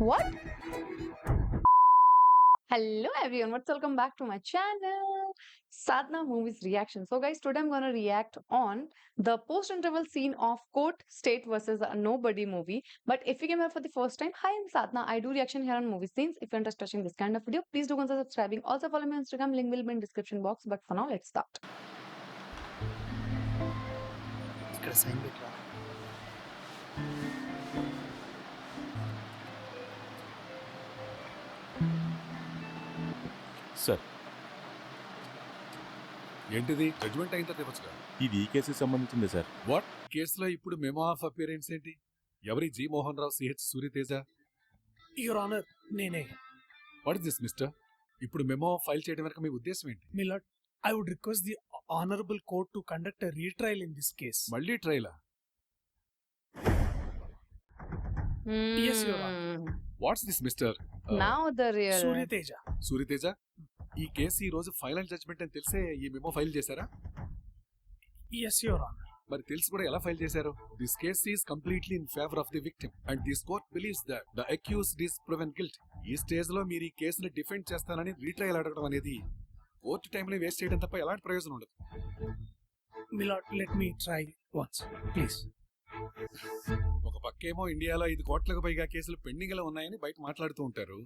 What? Hello everyone, welcome back to my channel, Sadhna Movies Reaction. So guys, today I'm gonna react on the post-interval scene of Court State versus Nobody movie. But if you came here for the first time, hi, I'm Sadhna. I do reaction here on movie scenes. If you're interested in this kind of video, please do consider subscribing. Also follow me on Instagram, link will be in description box. But for now, let's start. ఇక్కడ sign పెట్టరా. Sir, ఏంటిది judgement అయిన తర్వాత ఇవ్వచ్చుగా. ఇది ఈ కేసుకి సంబంధించింది sir. What కేసులో ఇప్పుడు మెమో ఆఫ్ అపియరెన్స్ ఏంటి? ఎవరి G Mohan Rao CH Suryateja? Your honour, నేనే. What is this mister? ఇప్పుడు మెమో ఫైల్ చేయడం వెనక మీ ఉద్దేశం ఏంటి? Milord, I would request the honorable court to conduct a retrial in this case. మళ్ళీ ట్రైలా? Yes, Your Honor. What's this mister? Now the real. Surya Teja. Surya Teja, ఈ case ఈ రోజు ఫైనల్ జడ్జ్మెంట్ అని తెలిసే ఈ మెమో ఫైల్ చేశారా? Yes, Your Honor. మరి తెలిసి కూడా ఎలా ఫైల్ చేశారు? This case is completely in favour of the victim and this court believes that the accused is proven guilt. ఈ స్టేజ్ లో మీరు ఈ కేసుని డిఫెండ్ చేస్తానని రీట్రయల్ అడగడం అనేది కోర్టు టైంలో వేస్ట్ చేయడం తప్ప ఎలాంటి ప్రయోజనం ఉండదు. Milord, let me try once, please. ఒక పక్కేమో ఇండియాలో 5 కోట్లకు పైగా కేసులు పెండింగ్ లో ఉన్నాయని బయట మాట్లాడుతూ ఉంటారు.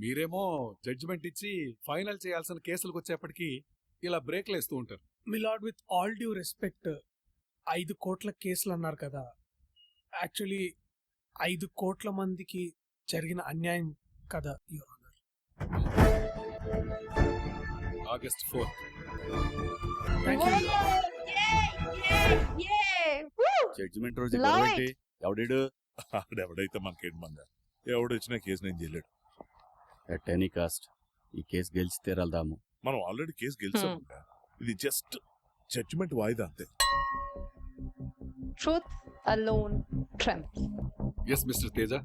మీరేమో జడ్జిమెంట్ ఇచ్చి ఫైనల్ చేయాల్సిన కేసులకు వచ్చేప్పటికి ఇలా బ్రేక్లు వేస్తూ ఉంటారు. Milord, with all due respect, 5 కోట్ల కేసులు అన్నారు కదా. యాక్చువల్లీ 5 కోట్ల మందికి జరిగిన అన్యాయం కదా, your honour. August 4th. Thank you, Your Honor. Judgement రోజు Lord. గొడవేంటి? ఎవడాడు? ఆడెవడైతే మనకేంటి మంద. ఎవడు వచ్చినా కేసు నేను చేయలేడు. ఎట్ ఎనీ కాస్ట్ ఈ కేసు గెలిచి తీరాలదాము. మనం ఆల్రెడీ కేసు గెలిచాం. ఇది జస్ట్ జడ్జిమెంట్ వాయిదా అంతే. Truth alone trumps. Yes, Mr. Teja.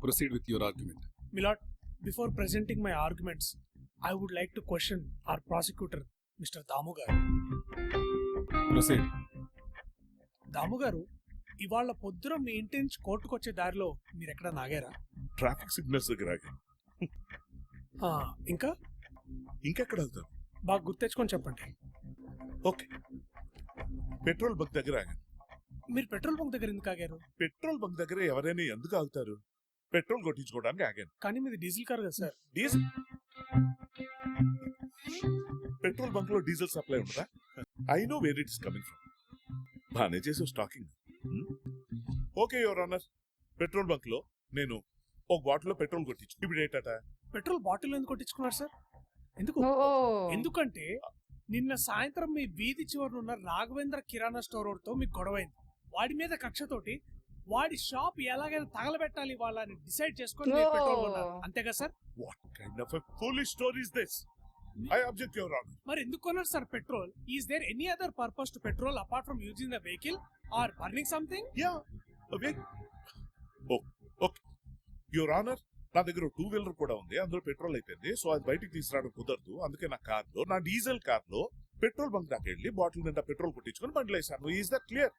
Proceed with your argument. Milord, before presenting my arguments, I would like to question our prosecutor, Mr. Damu garu. Proceed. దాము గారు, ఇవాళ పొద్దున మీ ఇంటి నుంచి కోర్టుకు వచ్చే దారిలో మీరు ఎక్కడ నాగారా? ట్రాఫిక్ సిగ్నల్స్ దగ్గర ఆగాను. ఇంకా ఇంకెక్కడ వెళ్తాను? బాగా గుర్తెచ్చుకొని చెప్పండి. ఓకే, పెట్రోల్ బంక్ దగ్గర ఆగాను. మీరు పెట్రోల్ బంక్ దగ్గర ఎందుకు ఆగారు? పెట్రోల్ బంక్ దగ్గర ఎవరైనా ఎందుకు ఆగుతారు? పెట్రోల్ కొట్టించుకోవడానికి ఆగాను. కానీ మీది డీజిల్ కార్ కదా సార్. డీజిల్? పెట్రోల్ బంక్ లో డీజిల్ సప్లై ఉండదా? I know where it is coming from. బానే చేసే stocking. Okay your honour, petrol bunk లో నేను ఒక బాటిల్ లో పెట్రోల్ కొట్టించు. ఇప్పుడు ఏంటట? పెట్రోల్ బాటిల్ ఎందుకు కొట్టించుకున్నారు సార్? ఎందుకు? Oh. ఎందుకంటే నిన్న సాయంత్రం మీ వీధి చివరనున్న రాఘవేంద్ర కిరాణా స్టోర్ తో మీకు గొడవైంది. వాడి మీద కక్షతోటి వాడి షాప్ ఎలాగైనా తగలబెట్టాలి వాళ్ళని డిసైడ్ చేసుకొని మీరు పెట్రోల్ కొన్నారు. అంతేగా sir? What kind of a foolish story is this? I object your honour. మరి ఎందుకు కొన్నారు sir petrol? Is there any other purpose to petrol apart from using the vehicle or burning something? Yeah, okay your honour, నా దగ్గర 2 wheeler కూడా ఉంది. అందులో petrol అయిపోయింది. So అది బయటికి తీసుకురావడం కుదరదు. అందుకే నా కార్ లో, నా డీజిల్ కార్ లో పెట్రోల్ బంక్ దాకా వెళ్ళి బాటిల్ నిండా పెట్రోల్ కొట్టించుకొని బండిలో వేసాను. Is that clear?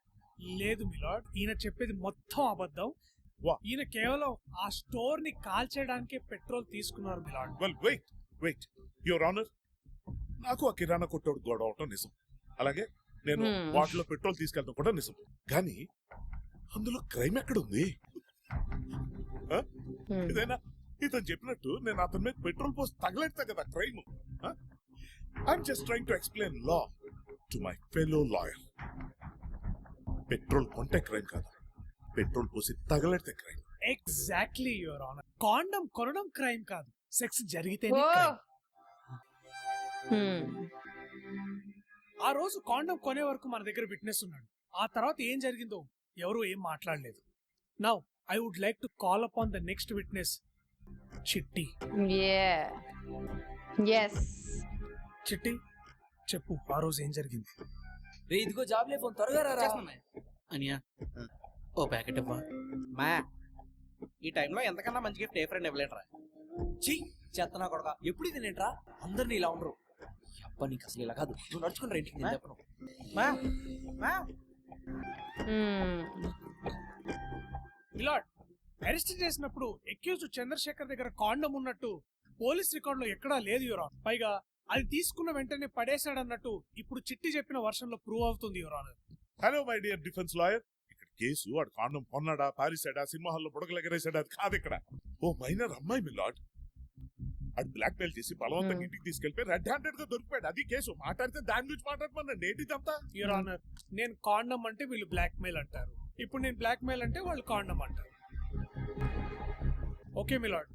లేదు మిలాడ్, ఈయన చెప్పేది మొత్తం అబద్ధం. What? ఈయన కేవలం ఆ స్టోర్ ని కాల్ చేయడానికే పెట్రోల్ తీసుకున్నారు milord. Well wait your honour, నాకు ఆ కిరాణా కొట్టోడు గొడవ అవటం నిజం. అలాగే నేను వాటిలో పెట్రోల్ తీసుకెళ్తాం కూడా నిజం. కానీ అందులో క్రైమ్ ఎక్కడ ఉంది? ఇదైనా ఇతను చెప్పినట్టు నేను అతని మీద పెట్రోల్ పోసి తగలెడతా కదా crime. I'm just trying to explain law to my fellow lawyer. Petrol కొంటే క్రైమ్ కాదు, పెట్రోల్ పోసి తగలెడితే క్రైమ్. Exactly your honour. కాండం కొనడం క్రైమ్ కాదు, సెక్స్ జరిగితే. ఆ రోజు కాండం కొనే వరకు మన దగ్గర విట్నెస్ ఉన్నాడు. ఆ తర్వాత ఏం జరిగిందో ఎవరు ఏం మాట్లాడలేదు. Now I would like to call upon the next witness, Chitti. Chitti, చెప్పు, ఆ రోజు ఏం జరిగింది? ఇదిగో జాబ్ లే ఫోన్ త్వరగా రా. అనియా ఓ ప్యాకెట్ ఇవ్వా. మా ఈ టైంలో ఎంతకన్నా మంచి గిఫ్ట్ ఏ ఫ్రెండ్ ఇవ్వలేట్రా. చీ చెత్తనా కొడక, ఎప్పుడు ఇది నేంట్రా? అందరినీ ఇలా ఉండరు. అబ్బా నీకు అసలు ఇలా కాదు, నువ్వు నడుచుకుని ఇంటికి నేను చెప్పను. మా మిలాడ్, అరెస్ట్ చేసినప్పుడు అక్యూజ్డ్ చంద్రశేఖర్ దగ్గర కాండం ఉన్నట్టు పోలీస్ రికార్డ్ లో ఎక్కడా లేదు యువర్ ఆనర్. పైగా అది తీసుకున్న వెంటనే పడేశాడన్నట్టు ఇప్పుడు చిట్టి చెప్పిన వర్షన్ లో ప్రూవ్ అవుతుంది your honour. Hello my dear defence lawyer, ఇక్కడ కేసు వాడు కాండం కొన్నాడా, పారిసాడా, సినిమా హాల్లో బుడగలెగరేసాడా అది కాదు ఇక్కడ. ఓ మైనర్ అమ్మాయి మిలాడ్, అది బ్లాక్ మెయిల్ చేసి బలవంతంగా ఇంటికి తీసుకెళ్లిపోయి రెడ్ హ్యాండెడ్ గా దొరికిపోయాడు. అది కేసు. మాట్లాడితే దాని గురించి మాట్లాడమన్నా ఏంటిదంతా? యువర్ ఆనర్, నేను కాండం అంటే వీళ్ళు బ్లాక్ మెయిల్ అంటారు, ఇప్పుడు నేను బ్లాక్ మెయిల్ అంటే వాళ్ళు కాండం అంటారు. Okay milord,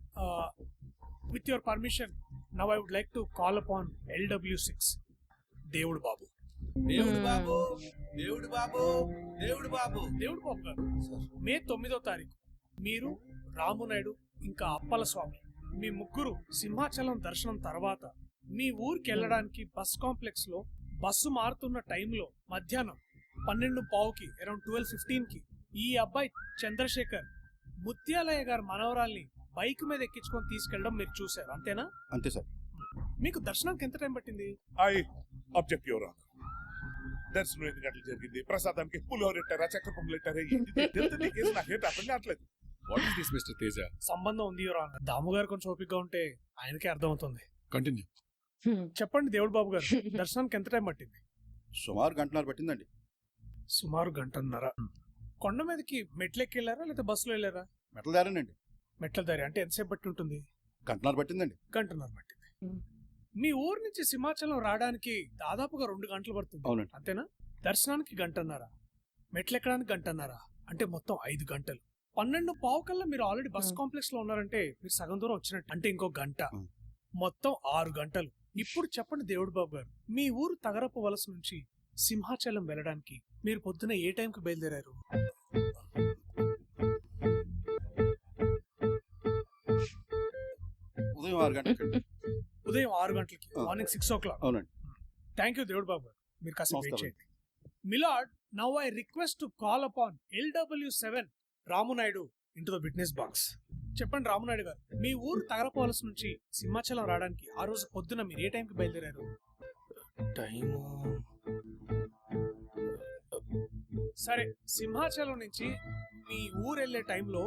with your permission now I would like to call upon LW6 Devudu బాబు. దేవుడు బాబు, దేవుడు బాబు, దేవుడు బాబు. దేవుడు బాబు గారు, మే 9వ తారీఖు మీరు, రామునాయుడు ఇంకా అప్పల స్వామి మీ ముగ్గురు సింహాచలం దర్శనం తర్వాత మీ ఊరికి వెళ్ళడానికి బస్ కాంప్లెక్స్ లో బస్సు మారుతున్న టైంలో మధ్యాహ్నం 12:15కి అరౌండ్ 12:15కి ఈ అబ్బాయి చంద్రశేఖర్ ముత్యాలయ్య గారి మనవరాల్ని బైక్ మీద ఎక్కించుకొని తీసుకెళ్ళడం మీరు చూశారు, అంతేనా? అంతే సార్. మీకు దర్శనానికి ఎంత టైం పట్టింది? I object your honour. దర్శనం 8 గంటలు జరిగింది. ప్రసాదానికి పులిహోర పెట్టారా, చక్కెర పొంగులు పెట్టారా, కేసు నాకేంటి అర్థం కావట్లేదు. What is this mister Teja? సంబంధం ఉంది యువర్ ఆనర్. దాము గారు కొంచెం ఓపికగా ఉంటే ఆయనకే అర్థమవుతుంది. కంటిన్యూ. చెప్పండి దేవుడు బాబు గారు, దర్శనానికి ఎంత టైం పట్టింది? సుమారు గంటన్నర పట్టిందండి. సుమారు గంటన్నర. కొండ మీదకి మెట్లెక్కి వెళ్ళారా లేదా బస్సులో వెళ్ళారా? మెట్ల దారేనండి. మెట్ల దారి అంటే ఎంతసేపు బట్టి ఉంటుంది? గంటన్నర పట్టిందండి. గంటన్నర పట్టింది. మీ ఊరు నుంచి సింహాచలం రావడానికి దాదాపుగా 2 గంటలు పడుతుంది, అవునండి. అంతేనా? దర్శనానికి గంటన్నర, మెట్లెక్కడానికి గంటన్నర, అంటే మొత్తం 5 గంటలు. 12:15 కల్లా మీరు ఆల్రెడీ బస్ కాంప్లెక్స్ లో ఉన్నారంటే మీరు సగం దూరం వచ్చినట్టు, అంటే ఇంకో గంట, మొత్తం 6 గంటలు. ఇప్పుడు చెప్పండి దేవుడు బాబు గారు, మీ ఊరు తగరపు వలస నుంచి సింహాచలం వెళ్ళడానికి మీరు పొద్దున ఏ టైంకి బయలుదేరారు? ఉదయం 6 గంటలకి. ఉదయం 6 గంటలకి, మార్నింగ్ 6 o'clock. అవునండి. థ్యాంక్ యూ దేవుడు బాబు గారు, మీరు కాస్త వెయిట్ నమస్కారం. చేయండి. My lord, now I request to call upon LW7 Ramu Naidu into the witness box. చెప్పండి రామునాయుడు గారు, మీ ఊరు తగరపోవలసి నుంచి సింహాచలం రావడానికి ఆ రోజు పొద్దున మీరు ఏ టైంకి బయలుదేరారు? టైము సరే, సింహాచలం నుంచి మీ ఊరు వెళ్ళే టైంలో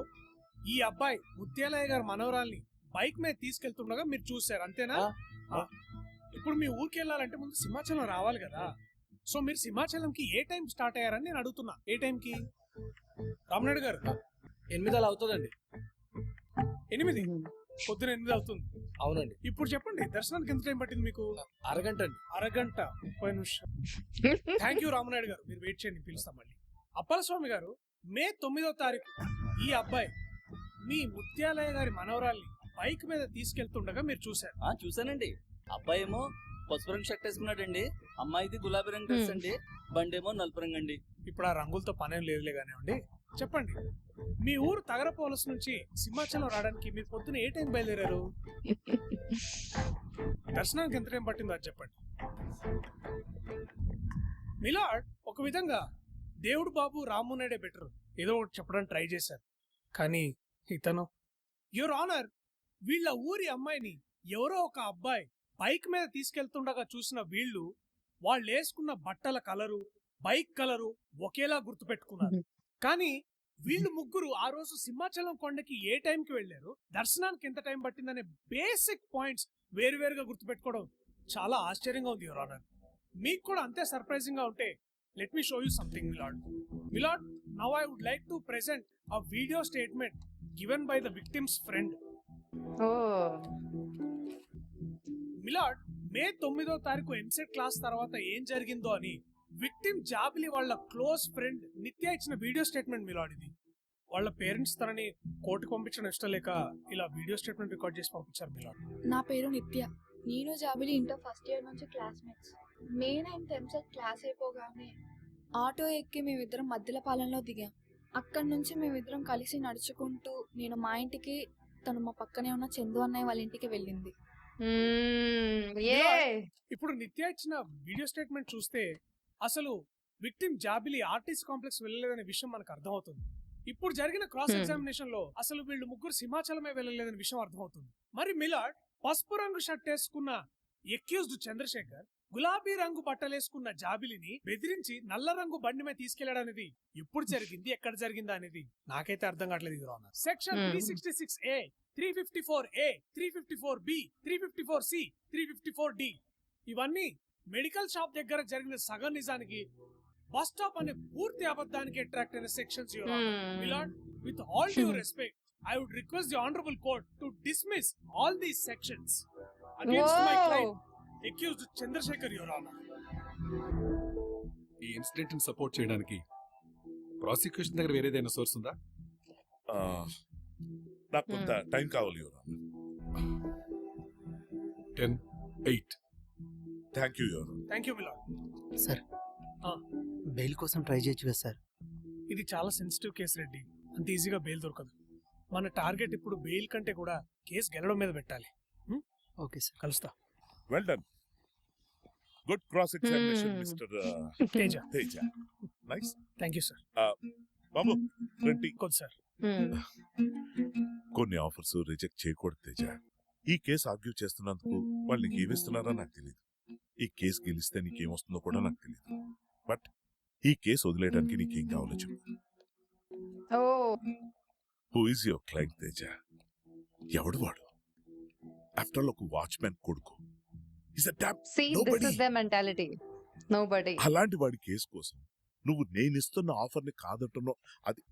ఈ అబ్బాయి ముత్యాలయ్య గారి మనవరాల్ని బైక్ మీద తీసుకెళ్తుండగా మీరు చూశారు, అంతేనా? ఆ. ఇప్పుడు మీ ఊరికి వెళ్ళాలంటే ముందు సింహాచలం రావాలి కదా, సో మీరు సింహాచలంకి ఏ టైం స్టార్ట్ అయ్యారని నేను అడుగుతున్నా. ఏ టైంకి రామనాయుడు గారు? 8 అలా అవుతుందండి. 8, పొద్దున 8 అవుతుంది. అవునండి. ఇప్పుడు చెప్పండి, దర్శనానికి ఎంత టైం పట్టింది మీకు? అరగంట అండి. అరగంట 30 నిమిషాలు. థ్యాంక్ యూ రామనాయుడు గారు, మీరు వెయిట్ చేయండి, పిలుస్తాం మళ్ళీ. అప్పలస్వామి గారు, మే 9వ తారీఖు ఈ అబ్బాయి మీ ముత్యాలయ్య గారి మనవరాల్ని బైక్ మీద తీసుకెళ్తుండగా మీరు చూశారు. చూసానండి. అబ్బాయి ఏమో పసుపు రంగు షర్ట్ వేసుకున్నాడండి, అమ్మాయిది గులాబీ రంగు డ్రెస్ అండి, బండేమో నలుపు రంగు అండి. ఇప్పుడు ఆ రంగులతో పనేం లేదులే కానివ్వండి. చెప్పండి, మీ ఊరు తగరపోవలసి నుంచి సింహాచలం రావడానికి మీరు పొద్దున ఏ టైం బయలుదేరారు? దర్శనానికి ఎంత టైం పట్టిందో అది చెప్పండి. మిలాడ్, ఒక విధంగా దేవుడు బాబు రామునాయుడే బెటర్, ఏదో ఒకటి చెప్పడానికి ట్రై చేశారు, కానీ ఇతను యువర్ ఆనర్, వీళ్ళ ఊరి అమ్మాయిని ఎవరో ఒక అబ్బాయి బైక్ మీద తీసుకెళ్తుండగా చూసిన వీళ్ళు వాళ్ళు వేసుకున్న బట్టల కలరు, బైక్ కలరు ఒకేలా గుర్తుపెట్టుకున్నారు. కానీ వీళ్ళు ముగ్గురు ఆ రోజు సింహాచలం కొండకి ఏ టైంకి వెళ్ళారు, దర్శనానికి ఎంత టైం పట్టిందనే బేసిక్ పాయింట్స్ వేరువేరుగా గుర్తుపెట్టుకోవడం చాలా ఆశ్చర్యంగా ఉంది యువర్ ఆనర్. మీకు కూడా అంతే సర్ప్రైజింగ్ గా ఉంటే let me show you something milord. Milord, now I would like to present a video statement given by the victim's friend. Milord, May 9వ తారీఖు ఎంసెట్ క్లాస్ తర్వాత ఏం జరిగిందో అని విక్టిమ్ జాబిలి వాళ్ళ క్లోజ్ ఫ్రెండ్ నిత్య ఇచ్చిన వీడియో స్టేట్మెంట్ మిలాడ్. ఇది వాళ్ళ పేరెంట్స్ తనని కోర్టుకు పంపించడం ఇష్టం లేక ఇలా వీడియో స్టేట్మెంట్ రికార్డ్ చేసి పంపించారు మిలాడ్. నా పేరు నిత్య, నేను జాబిలి ఇంటర్ ఫస్ట్ ఇయర్ నుంచి క్లాస్మేట్స్. మే 9th ఎంసెట్ క్లాస్ అయిపోగానే ఆటో ఎక్కి మేమిద్దరం మధ్యలపాలెంలో దిగాం. అక్కడి నుంచి మేమిద్దరం కలిసి నడుచుకుంటూ నేను మా ఇంటికి, తను మా పక్కనే ఉన్న చందు అన్నయ్య వాళ్ళ ఇంటికి వెళ్ళింది. ఇప్పుడు నిత్య ఇచ్చిన వీడియో స్టేట్మెంట్ చూస్తే అసలు విక్టిమ్ జాబిలి ఆర్టిస్ట్ కాంప్లెక్స్ వెళ్ళలేదనే విషయం మనకు అర్థమవుతుంది. ఇప్పుడు జరిగిన క్రాస్ ఎగ్జామినేషన్ లో అసలు వీళ్ళు ముగ్గురు సింహాచలమే వెళ్ళలేదనే విషయం అర్థమవుతుంది. మరి మిలాడ్, పసుపు రంగు షర్ట్ వేసుకున్న ఎక్యూజ్డ్ చంద్రశేఖర్ గులాబీ రంగు బట్టలేసుకున్న జాబిలిని బెదిరించి నల్ల రంగు బండి మీద తీసుకెళ్లడనేది ఎప్పుడు జరిగింది, ఎక్కడ జరిగిందా అనేది నాకైతే అర్థం కావట్లేదు. Your honour, section 366A, 354A, 354B, 354C, 354D ఇవన్నీ మెడికల్ షాప్ దగ్గర జరిగిన సగం నిజానికి బస్ స్టాప్ అనే పూర్తి అబద్ధానికి అట్రాక్ట్ అయిన sections. Your honour, my lord, with all due respect, I would request the honorable court to dismiss all these sections against my client, accused Chandrasekhar, Your Honor. ఈ incident ని సపోర్ట్ చేయడానికి prosecution దగ్గర వేరేదైనా source ఉందా? నాకు కొంత time కావాలి your honour. 10-8. Thank you your honour. Thank you my lord. Sir bail కోసం try చేయొచ్చు కదా సార్? ఇది చాలా సెన్సిటివ్ కేసు రెడ్డి, అంత ఈజీగా బెయిల్ దొరకదు. మన టార్గెట్ ఇప్పుడు బెయిల్ కంటే కూడా కేసు గెలవడం మీద పెట్టాలి. Okay sir. కలుస్తా. Well done. Good cross examination mister Teja. Teja. Nice. Thank you sir. బాబు రండి. కొద్ది సార్. కొన్ని ఆఫర్స్ రిజెక్ట్ చేయకూడదు తేజ. ఈ కేసు ఆర్గ్యూ చేస్తున్నందుకు వాళ్ళు నీకు ఏమిస్తున్నారో నాకు తెలియదు. ఈ కేసు గెలిస్తే నీకేమొస్తుందో కూడా నాకు తెలియదు. బట్ ఈ కేసు వదిలేయడానికి నీకేం కావాలో చెప్పు. Who is your client Teja? ఎవడు వాడు? ఆఫ్టర్ ఆల్ ఒక వాచ్మెన్ కొడుకు. See, this is their mentality. Nobody. అలాంటి వాడి కేసు కోసం నువ్వు నేనిస్తున్న ఆఫర్ ని కాదంటున్నావు. అది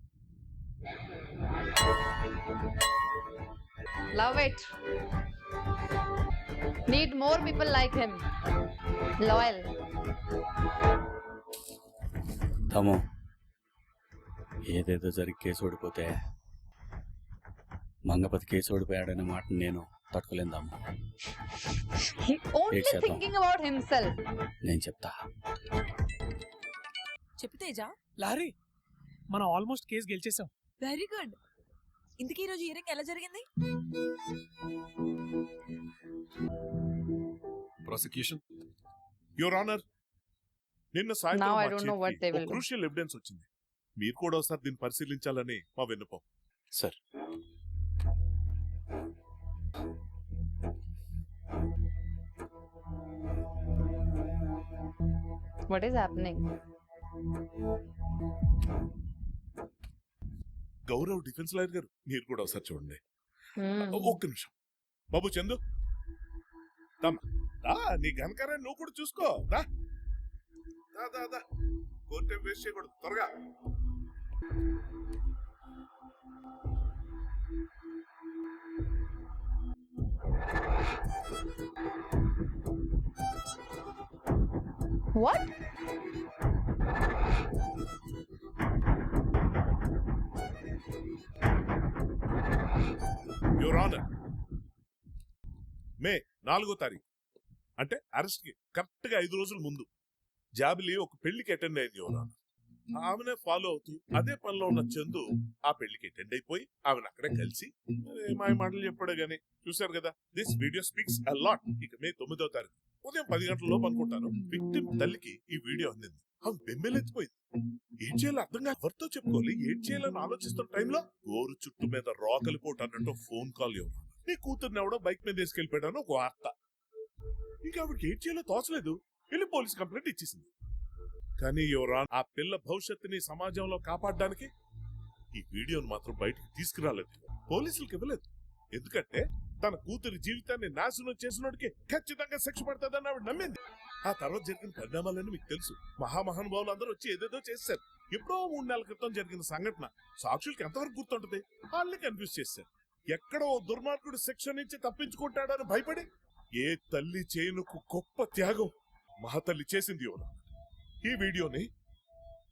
Love it. Need more people like him. Loyal. తమ్ము, ఏదేదో జరిగి కేసు ఓడిపోతే మంగపతి కేసు ఓడిపోయాడనే మాట నేను తట్టుకోలేను తమ్ము. He only Ekshata. thinking about himself. నేను చెప్తా. చెప్తేజా, లారీ, మనం ఆల్మోస్ట్ కేసు గెలిచేసాం. Very good. ఇంతకీ ఈరోజు హియరింగ్ ఎలా జరిగింది? ప్రాసిక్యూషన్. యువర్ ఆనర్, నిన్న Now I don't know సాయంత్రం what they will do. Crucial evidence వచ్చింది. మీరు కూడా ఒకసారి దీన్ని పరిశీలించాలని మా విన్నపం. Sir, What is happening? Gaurav defence lawyer గారు, మీరు కూడా ఒకసారి చూడండి. ఒక్క నిమిషం. బాబు చందు, నీ ఘనకారాన్ని నువ్వు కూడా చూసుకో. కోర్టు వేస్ట్ చేయకూడదు. త్వరగా. What? యువర్ ఆనర్, మే 4వ తారీఖు అంటే అరెస్ట్ కి కరెక్ట్ గా 5 రోజుల ముందు జాబిలి ఒక పెళ్లికి అటెండ్ అయింది. యువర్ ఆనర్, ఆమెనే ఫాలో అవుతూ అదే పనిలో ఉన్న చందు ఆ పెళ్లికి అటెండ్ అయిపోయి ఆమెను అక్కడే కలిసి మాయ మాటలు చెప్పాడు. గానీ చూశారు కదా, this video speaks a lot. ఇక మే 9వ తారీఖు ఉదయం 10 గంటలలోపు అనుకుంటాను విక్టిమ్ తల్లికి ఈ వీడియో అందింది. ఆమె బెంబెలెత్తిపోయింది. ఏం చేయాలో అర్థం కాదు, ఎవరితో చెప్పుకోవాలి, ఏం చేయాలని ఆలోచిస్తున్న టైంలో గోరు చుట్టు మీద రోకలి పోటు అన్నట్టు ఫోన్ కాల్. ఎవరు? నీ కూతుర్ని ఎవడో బైక్ మీద తీసుకెళ్లిపోయాడని ఒక వార్త. ఇంకా ఆవిడకి ఏం చేయాలో తోచలేదు, వెళ్ళి పోలీస్ కంప్లైంట్ ఇచ్చేసింది. కానీ ఎవరా ఆ పిల్ల భవిష్యత్తుని సమాజంలో కాపాడడానికి ఈ వీడియోను మాత్రం బయటికి తీసుకురాలేదు, పోలీసులకు ఇవ్వలేదు. ఎందుకంటే తన కూతురి జీవితాన్ని నాశనం చేసినోడికి ఖచ్చితంగా శిక్ష పడుతుందని ఆవిడ నమ్మింది. ఆ తర్వాత జరిగిన పరిణామాలని మీకు తెలుసు. మహామహానుభావులు అందరూ వచ్చి ఏదేదో చేశారు. ఎప్పుడో 3 నెలల క్రితం జరిగిన సంఘటన సాక్షులకి ఎంతవరకు గుర్తుంటది? వాళ్ళని కన్ఫ్యూజ్ చేశారు. ఎక్కడో దుర్మార్గుడు శిక్ష నుంచి తప్పించుకుంటాడని భయపడి ఏ తల్లి చేయనుకు గొప్ప త్యాగం మహాతల్లి చేసింది. యువరా, ఈ వీడియోని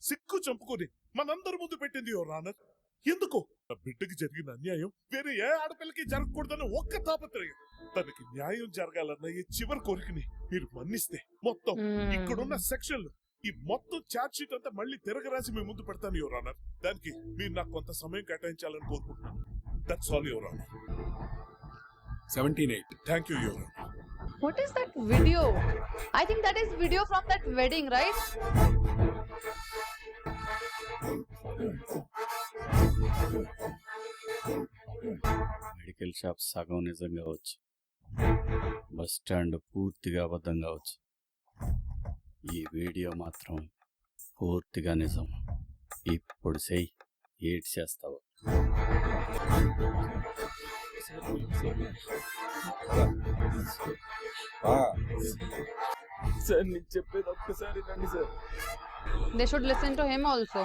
సిక్కు చంపుకొని మనందరి ముందు పెట్టింది. యువరాన, ఎందుకు? బిడ్డకి జరిగిన అన్యాయం వేరే ఏ ఆడపిల్లకి జరగకూడదని ఒక్క తాపత్రయం. తనకి న్యాయం జరగాలన్న ఈ చివరి కోరికని మీరు మన్నిస్తే మొత్తం ఇక్కడున్న సెక్షన్లు, ఈ మొత్తం ఛార్జ్ షీట్ అంతా మళ్ళీ తిరగరాసి మీ ముందు పెడతాను. యువరాన, దానికి మీరు నాకు కొంత సమయం కేటాయించాలని కోరుకుంటున్నాను. That's all యువరాన. 17-8. Thank you యువరాన. What is that video? I think that is video from that wedding, right? Medical shop సగం నిజం కావచ్చు, బస్ స్టాండ్ పూర్తిగా అబద్ధం కావచ్చు, ఈ వీడియో మాత్రం పూర్తిగా నిజం. ఇప్పుడు చెయ్యి, ఏడ్ చేస్తావు. సార్ నీకు చెప్పేది ఒక్కసారి రండి sir. They should listen to him also.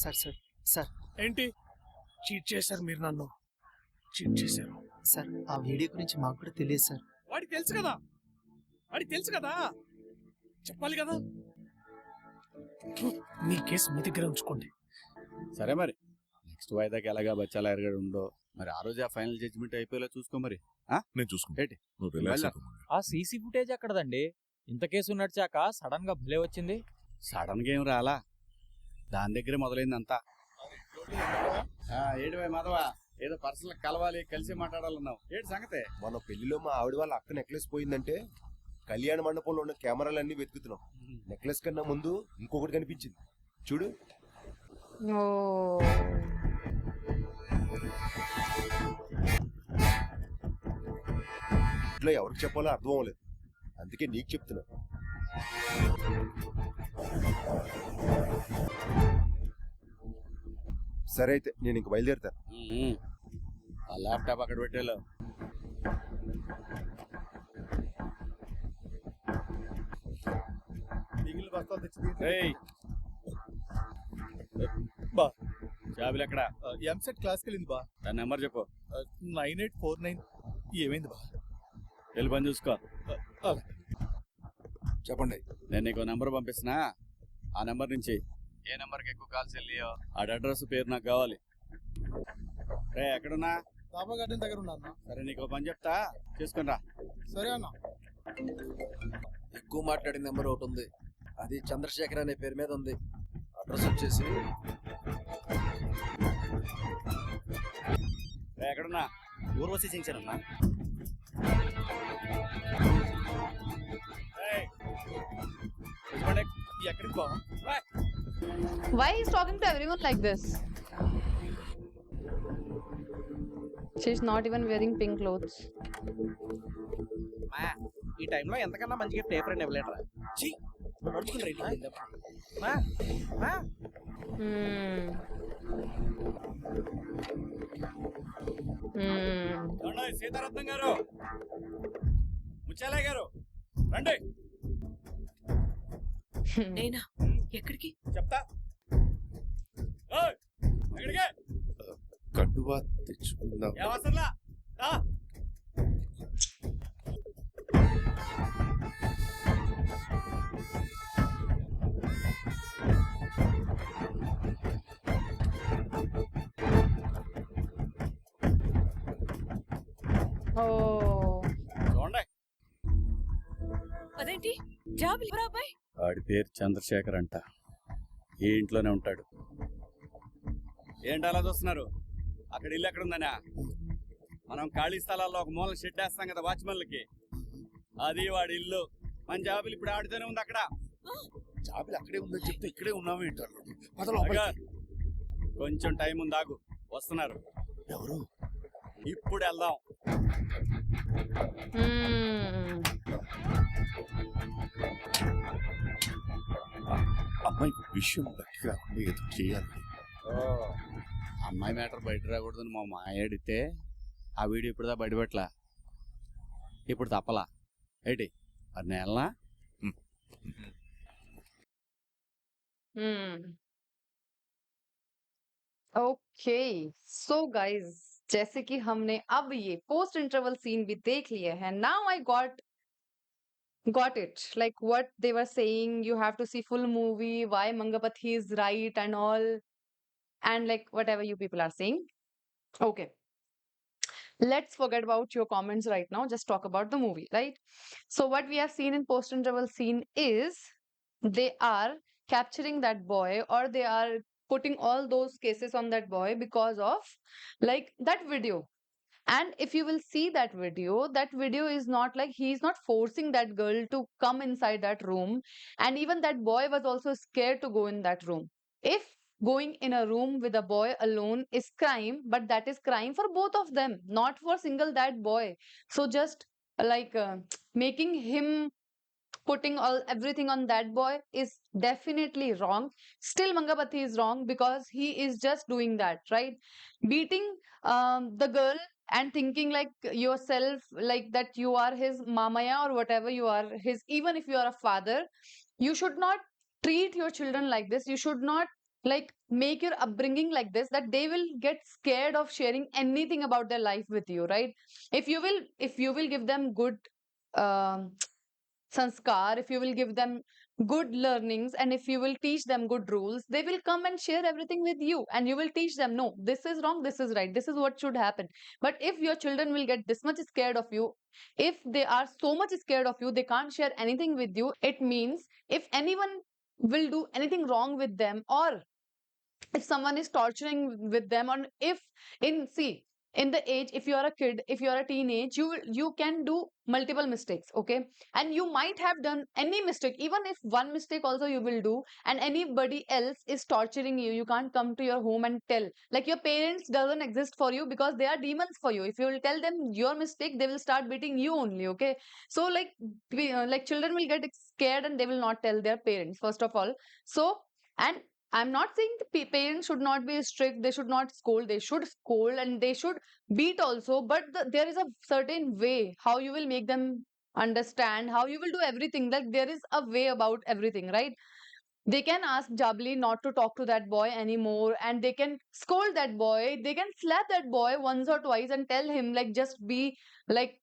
Sir sir sir ఏంటి చీట్ చేశారు మీరు, నన్ను చీట్ చేశారు. సార్ ఆ వీడియో గురించి మాకు కూడా తెలియదు సార్. వాడికి తెలుసు కదా, వాడికి తెలుసు కదా, చెప్పాలి కదా. మీ కేసు మీ దగ్గర ఉంచుకోండి. సరే మరి నెక్స్ట్ వాయిదాకి ఎలాగా బచ్చాల ఎరగడు ఉండో మరి ఆ రోజు ఆ ఫైనల్ జడ్జిమెంట్ అయిపోయేలా చూసుకో మరి. నేను చూసుకుంటా, ఏంటి నువ్వు రిలాక్స్ వెళ్ళా. అవ్వు. ఆ సీసీ ఫుటేజ్ ఎక్కడదండి? ఇంత కేసు నడిచాక సడన్ గా భలే వచ్చింది. సడన్ గా ఏం రాలా, దాని దగ్గరే మొదలైందంతా. ఏడు మాధవా, ఏదో పర్సనల్ కలవాలి, కలిసి మాట్లాడాలన్నావు, ఏంటి సంగతే? మన పెళ్లిలో మా ఆవిడ వాళ్ళ అక్క నెక్లెస్ పోయిందంటే కళ్యాణ మండపంలో ఉన్న కెమెరాలన్నీ వెతుకుతున్నాం. నెక్లెస్ కన్నా ముందు ఇంకొకటి కనిపించింది చూడు. Oh. ఇట్లా ఎవరికి చెప్పాలో అర్థం అవ్వలేదు, అందుకే నీకు చెప్తున్నా. సరే అయితే నేను ఇంక బయలుదేరుతాను. ఆ ల్యాప్టాప్ అక్కడ పెట్టేలో. మిగిలిన బస్తాలు తెచ్చి ఏయ్, బా. జాబిలు ఎక్కడ? ఎంసెట్ క్లాస్కి వెళ్ళింది బా. దాని నెంబర్ చెప్పు. 9849. ఏమైంది బా? వెళ్ళి పని చూసుకో. చెప్పండి. నేను నీకు నెంబర్ పంపిస్తున్నా, ఆ నెంబర్ నుంచి ఏ నెంబర్కి ఎక్కువ కాల్స్ వెళ్ళియో ఆ అడ్రస్ పేరు నాకు కావాలి. రే ఎక్కడున్నా? బాబా గార్డెన్ దగ్గర ఉన్నా. సరే నీకు పని చెప్తా, చేసుకుని రా. సరే అన్న. ఎక్కువ మాట్లాడిన నెంబర్ ఒకటి ఉంది, అది చంద్రశేఖర్ అనే పేరు మీద ఉంది. అడ్రస్ వచ్చేసి రే ఎక్కడున్నా? ఊర్వశి సింగ్సన్ అన్నా. ఎక్కడికి బా? Why he's talking to everyone like this? She's not even wearing pink clothes. ఈ టైంలో ఎంతకన్నా మంచి గిఫ్ట్ ఏ ఫ్రెండ్ ఇవ్వలేటరా. Hmm. Hmm. సీతారత్నం గారు, ముత్యాలయ్య గారు రండి. నేనా? ఎక్కడికి? చెప్తా. ఎక్కడికి? కండువా తెచ్చుకుందాం. ఏమసలా? Oh. చూడండి, అదేంటి జాబిలి ఎవరా అబ్బాయి? వాడి పేరు చంద్రశేఖర్ అంట, ఈ ఇంట్లోనే ఉంటాడు. ఏంటి అలా చూస్తున్నారు? అక్కడ ఇల్లు ఎక్కడ ఉందనా? మనం ఖాళీ స్థలాల్లో ఒక మూల షెడ్ వేస్తాం కదా వాచ్మెన్లకి, అది వాడి ఇల్లు. మన జాబిలు ఇప్పుడు ఆడితేనే ఉంది అక్కడ. జాబిలు అక్కడే ఉందని చెప్తే ఇక్కడే ఉన్నామే ఏంటారు. అగా, కొంచెం టైం ఉంది, ఆగు, వస్తున్నారు. ఎవరు? ఇప్పుడు వెళ్దాం. Hmm. అమ్మాయి విషయం బయటికి రాకుండా ఏదో చేయాలి. అమ్మాయి మ్యాటర్ బయట రాకూడదని మా మాయ అడిగితే ఆ వీడియో ఇప్పుడుదా బయటపెట్టలా, ఇప్పుడు తప్పలా. ఏంటి మరి నేలనా? Hmm. Okay, so guys, जैसे कि हमने अब ये post interval scene भी देख लिया है, now I got it, like what they were saying, you have to see full movie, why Mangapathi is right and all, and like whatever you people are saying. Okay, let's forget about your comments right now, just talk about the movie, right? So what we have seen in post interval scene is they are capturing that boy, or they are putting all those cases on that boy because of like that video. And if you will see that video is not like, he is not forcing that girl to come inside that room, and even that boy was also scared to go in that room. If going in a room with a boy alone is crime, but that is crime for both of them, not for single that boy. So just like making him putting all everything on that boy is definitely wrong. Still Mangapati is wrong because he is just doing that, right? Beating the girl and thinking like yourself, like that you are his mamaya or whatever, you are his, even if you are a father, you should not treat your children like this. You should not like make your upbringing like this, that they will get scared of sharing anything about their life with you, right? If you will give them good um sanskar, if you will give them good learnings, and if you will teach them good rules, they will come and share everything with you, and you will teach them, no, this is wrong, this is right, this is what should happen. But if your children will get this much scared of you, if they are so much scared of you, they can't share anything with you, it means if anyone will do anything wrong with them, or if someone is torturing with them, or if in see in the age, if you are a kid, if you are a teenage, you can do multiple mistakes, okay? And you might have done any mistake, even if one mistake also you will do, and anybody else is torturing you, you can't come to your home and tell, like your parents doesn't exist for you because they are demons for you. If you will tell them your mistake, they will start beating you only, okay? So like like children will get scared and they will not tell their parents, first of all. So, and I'm not saying the parents should not be strict, they should not scold, they should scold and they should beat also, but there is a certain way how you will make them understand, how you will do everything. Like there is a way about everything, right? They can ask Jabli not to talk to that boy anymore, and they can scold that boy, they can slap that boy once or twice and tell him, like, just be like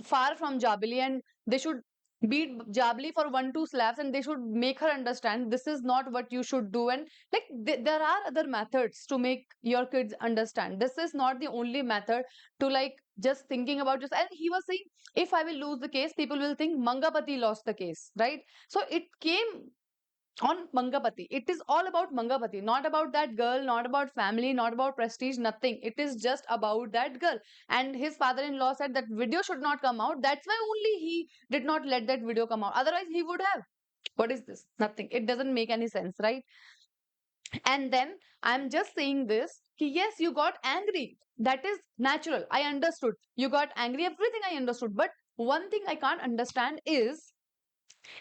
far from Jabali, and they should beat Jabali for 1 2 slaps, and they should make her understand this is not what you should do. And like there are other methods to make your kids understand. This is not the only method to like just thinking about just. And he was saying, if I will lose the case, people will think Mangapati lost the case, right? So it came on Mangapati. It is all about Mangapati, not about that girl, not about family, not about prestige, nothing. It is just about that girl. And his father-in-law said that video should not come out. That's why only he did not let that video come out. Otherwise, he would have. What is this? Nothing. It doesn't make any sense, right? And then I'm just saying this. Yes, you got angry. That is natural. I understood. You got angry. Everything I understood. But one thing I can't understand is,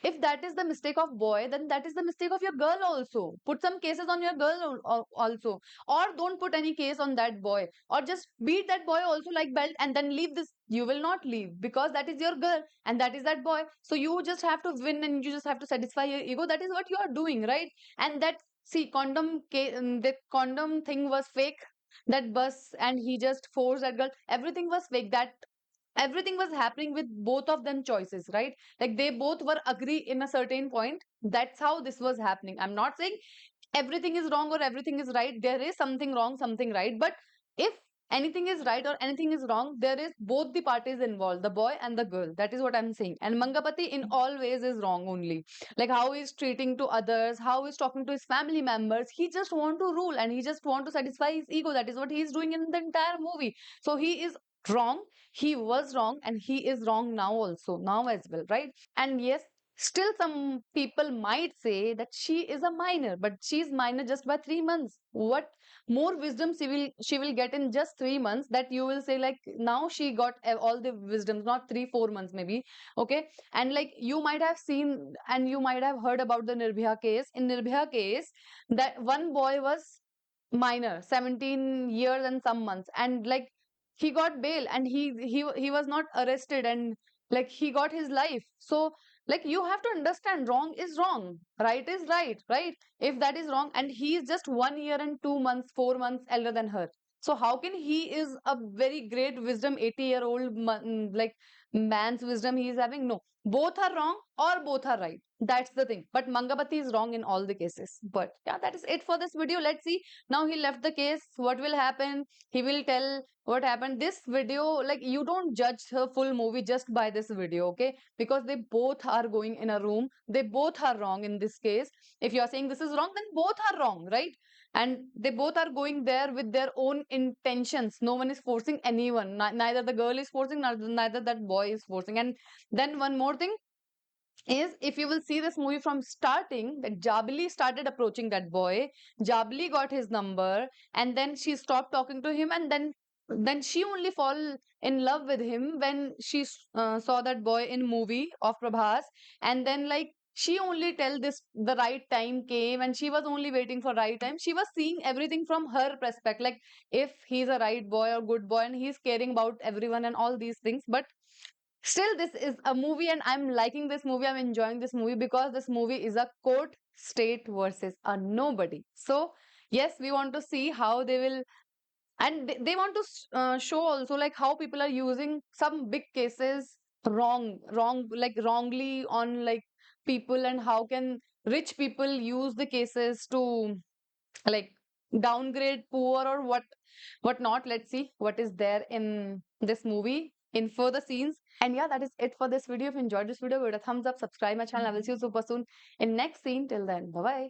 if that is the mistake of boy, then that is the mistake of your girl also. Put some cases on your girl also, or don't put any case on that boy, or just beat that boy also like belt and then leave this. You will not leave because that is your girl and that is that boy. So you just have to win and you just have to satisfy your ego. That is what you are doing, right? And that, see, that condom thing was fake, that bus, and he just forced that girl, everything was fake. That everything was happening with both of them choices, right? Like they both were agree in a certain point. That's how this was happening. I'm not saying everything is wrong or everything is right. There is something wrong, something right. But if anything is right or anything is wrong, there is both the parties involved, the boy and the girl. That is what I'm saying. And Mangapati in all ways is wrong only. Like how he's treating to others, how he's talking to his family members. He just want to rule and he just want to satisfy his ego. That is what he's doing in the entire movie. So he is wrong, he was wrong, and he is wrong now also, now as well, right? And yes, still some people might say that she is a minor, but she's minor just by 3 months. What more wisdom she will get in just 3 months, that you will say like now she got all the wisdoms, not 3 4 months maybe, okay? And like you might have seen and you might have heard about the Nirbhaya case. In Nirbhaya case, that one boy was minor, 17 years and some months, and like he got bail and he was not arrested, and like he got his life. So like you have to understand, wrong is wrong, right is right, right? If that is wrong, and he is just 1 year and 2 months 4 months elder than her, so how can he is a very great wisdom, 80-year-old like man's wisdom he is having? No, both are wrong or both are right. That's the thing. But Mangapati is wrong in all the cases. But yeah, that is it for this video. Let's see, now he left the case, what will happen? He will tell what happened. This video, like, you don't judge her full movie just by this video, okay? Because they both are going in a room, they both are wrong in this case. If you are saying this is wrong, then both are wrong, right? And they both are going there with their own intentions. No one is forcing anyone. Neither the girl is forcing, neither that boy is forcing. And then one more thing, is, if you will see this movie from starting, that Jabili started approaching that boy, Jabili got his number, and then she stopped talking to him, and then she only fall in love with him when she saw that boy in movie of Prabhas, and then like she only tell this the right time came, and she was only waiting for right time. She was seeing everything from her perspective, like if he's a right boy or good boy, and he's caring about everyone and all these things. But still, this is a movie, and I'm liking this movie. I'm enjoying this movie because this movie is a court state versus a nobody. So yes, we want to see how they will, and they want to show also like how people are using some big cases wrong, like wrongly on like people, and how can rich people use the cases to like downgrade poor or what not. Let's see what is there in this movie in further scenes. And yeah, that is it for this video. If you enjoyed this video, give it a thumbs up, subscribe my channel. I will see you super soon in next scene. Till then, bye bye.